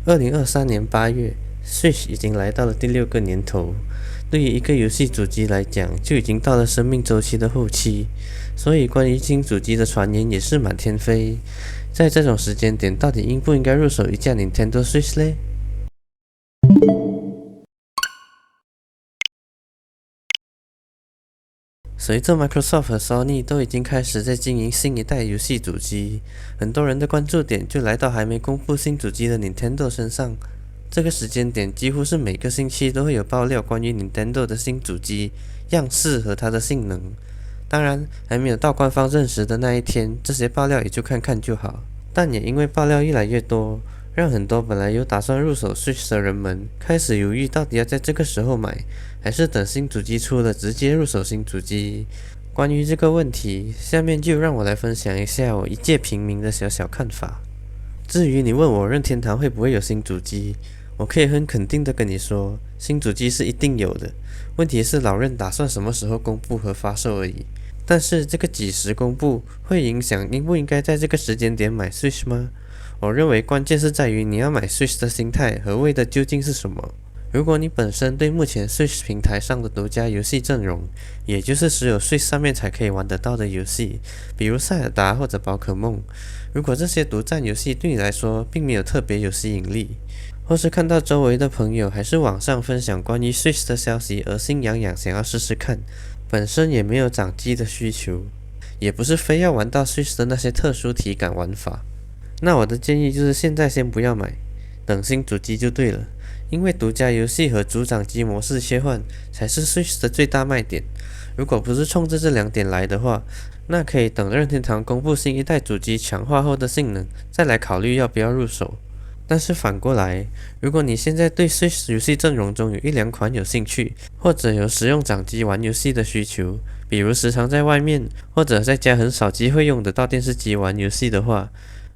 2023年8月，Switch 已经来到了第6个年头。对于一个游戏主机来讲，就已经到了生命周期的后期，所以关于新主机的传言也是满天飞。在这种时间点，到底应不应该入手一架 Nintendo Switch 呢？随着 Microsoft 和 Sony 都已经开始在经营新一代游戏主机，很多人的关注点就来到还没公布新主机的 Nintendo 身上。这个时间点几乎是每个星期都会有爆料关于 Nintendo 的新主机样式和它的性能。当然，还没有到官方证实的那一天，这些爆料也就看看就好。但也因为爆料越来越多，让很多本来有打算入手 Switch 的人们开始犹豫，到底要在这个时候买，还是等新主机出了直接入手新主机。关于这个问题，下面就让我来分享一下我一介平民的小小看法。至于你问我任天堂会不会有新主机，我可以很肯定的跟你说，新主机是一定有的，问题是老任打算什么时候公布和发售而已。但是这个几时公布会影响应不应该在这个时间点买 Switch 吗？我认为关键是在于你要买 Switch 的心态和为的究竟是什么。如果你本身对目前 Switch 平台上的独家游戏阵容，也就是只有 Switch 上面才可以玩得到的游戏，比如塞尔达或者宝可梦，如果这些独占游戏对你来说并没有特别有吸引力，或是看到周围的朋友还是网上分享关于 Switch 的消息而心痒痒想要试试看，本身也没有掌机的需求，也不是非要玩到 Switch 的那些特殊体感玩法，那我的建议就是现在先不要买，等新主机就对了。因为独家游戏和主掌机模式切换才是 Switch 的最大卖点。如果不是冲着这两点来的话，那可以等任天堂公布新一代主机强化后的性能，再来考虑要不要入手。但是反过来，如果你现在对 Switch 游戏阵容中有一两款有兴趣，或者有使用掌机玩游戏的需求，比如时常在外面或者在家很少机会用得到电视机玩游戏的话，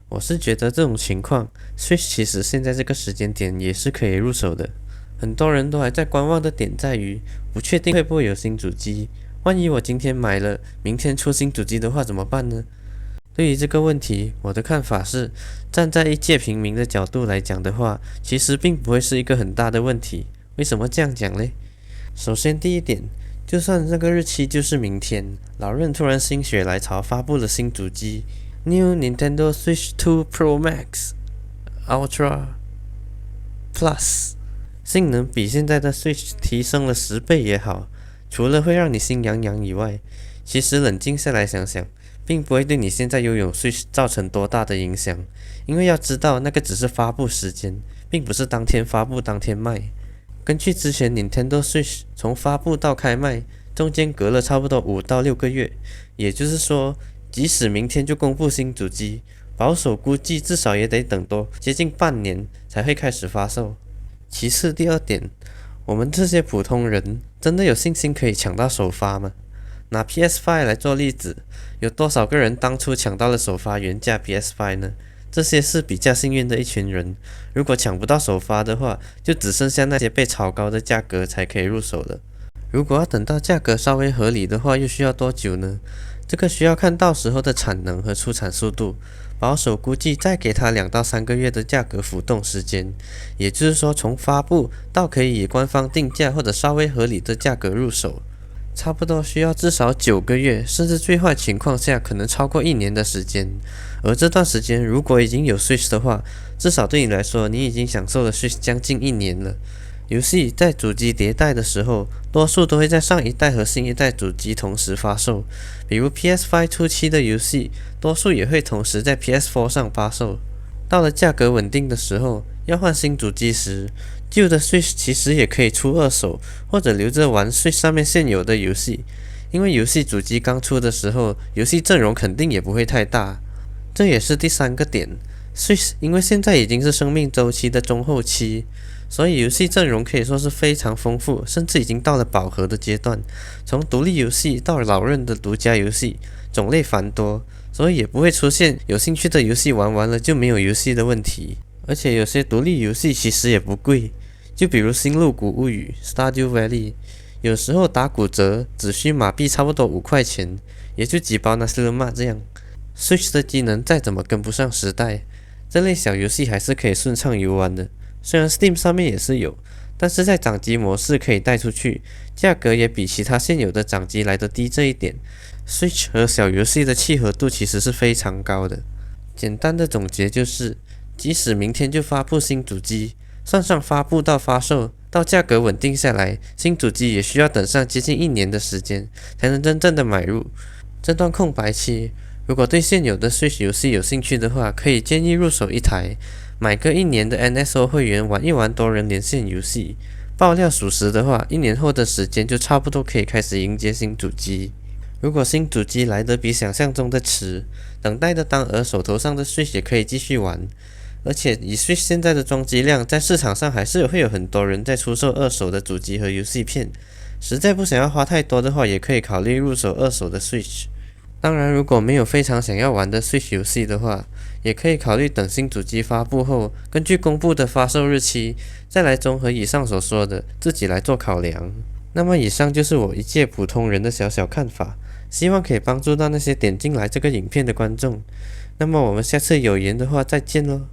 我是觉得这种情况 Switch 其实现在这个时间点也是可以入手的。很多人都还在观望的点在于不确定会不会有新主机，万一我今天买了明天出新主机的话怎么办呢？对于这个问题，我的看法是，站在一介平民的角度来讲的话，其实并不会是一个很大的问题。为什么这样讲呢？首先第一点，就算这个日期就是明天，老任突然心血来潮发布了新主机New Nintendo Switch 2 Pro Max Ultra Plus， 性能比现在的 Switch 提升了10倍也好，除了会让你心痒痒以外，其实冷静下来想想，并不会对你现在拥有 Switch 造成多大的影响，因为要知道那个只是发布时间，并不是当天发布当天卖。根据之前 Nintendo Switch 从发布到开卖，中间隔了差不多5到6个月，也就是说，即使明天就公布新主机，保守估计至少也得等多接近半年才会开始发售。其次第二点，我们这些普通人真的有信心可以抢到首发吗？拿 PS5 来做例子，有多少个人当初抢到了首发原价 PS5 呢？这些是比较幸运的一群人，如果抢不到首发的话，就只剩下那些被炒高的价格才可以入手了。如果要等到价格稍微合理的话，又需要多久呢？这个需要看到时候的产能和出产速度，保守估计再给它2到3个月的价格浮动时间，也就是说从发布到可以以官方定价或者稍微合理的价格入手，差不多需要至少9个月，甚至最坏情况下可能超过1年的时间。而这段时间如果已经有 Switch 的话，至少对你来说，你已经享受了 Switch 将近1年了。游戏在主机迭代的时候，多数都会在上一代和新一代主机同时发售，比如 PS5 初期的游戏，多数也会同时在 PS4 上发售。到了价格稳定的时候，要换新主机时，旧的 Switch 其实也可以出二手，或者留着玩 Switch 上面现有的游戏，因为游戏主机刚出的时候，游戏阵容肯定也不会太大。这也是第三个点， Switch 因为现在已经是生命周期的中后期，所以游戏阵容可以说是非常丰富，甚至已经到了饱和的阶段。从独立游戏到老任的独家游戏，种类繁多，所以也不会出现有兴趣的游戏玩完了就没有游戏的问题。而且有些独立游戏其实也不贵，就比如《星露谷物语》Stardew Valley， 有时候打骨折只需马币差不多5块钱，也就几包 Nasi Lemak 这样。Switch 的机能再怎么跟不上时代，这类小游戏还是可以顺畅游玩的。虽然 Steam 上面也是有，但是在掌机模式可以带出去，价格也比其他现有的掌机来得低这一点。Switch 和小游戏的契合度其实是非常高的。简单的总结就是，即使明天就发布新主机，算上发布到发售到价格稳定下来，新主机也需要等上接近1年的时间，才能真正的买入。这段空白期，如果对现有的 Switch 游戏有兴趣的话，可以建议入手一台，买个1年的 NSO 会员，玩一玩多人连线游戏。爆料属实的话，1年后的时间就差不多可以开始迎接新主机。如果新主机来得比想象中的迟，等待的当儿手头上的 Switch 也可以继续玩。而且以 Switch 现在的装机量，在市场上还是会有很多人在出售二手的主机和游戏片。实在不想要花太多的话，也可以考虑入手二手的 Switch。当然，如果没有非常想要玩的 Switch 游戏的话，也可以考虑等新主机发布后，根据公布的发售日期，再来综合以上所说的，自己来做考量。那么以上就是我一介普通人的小小看法，希望可以帮助到那些点进来这个影片的观众。那么我们下次有缘的话再见咯。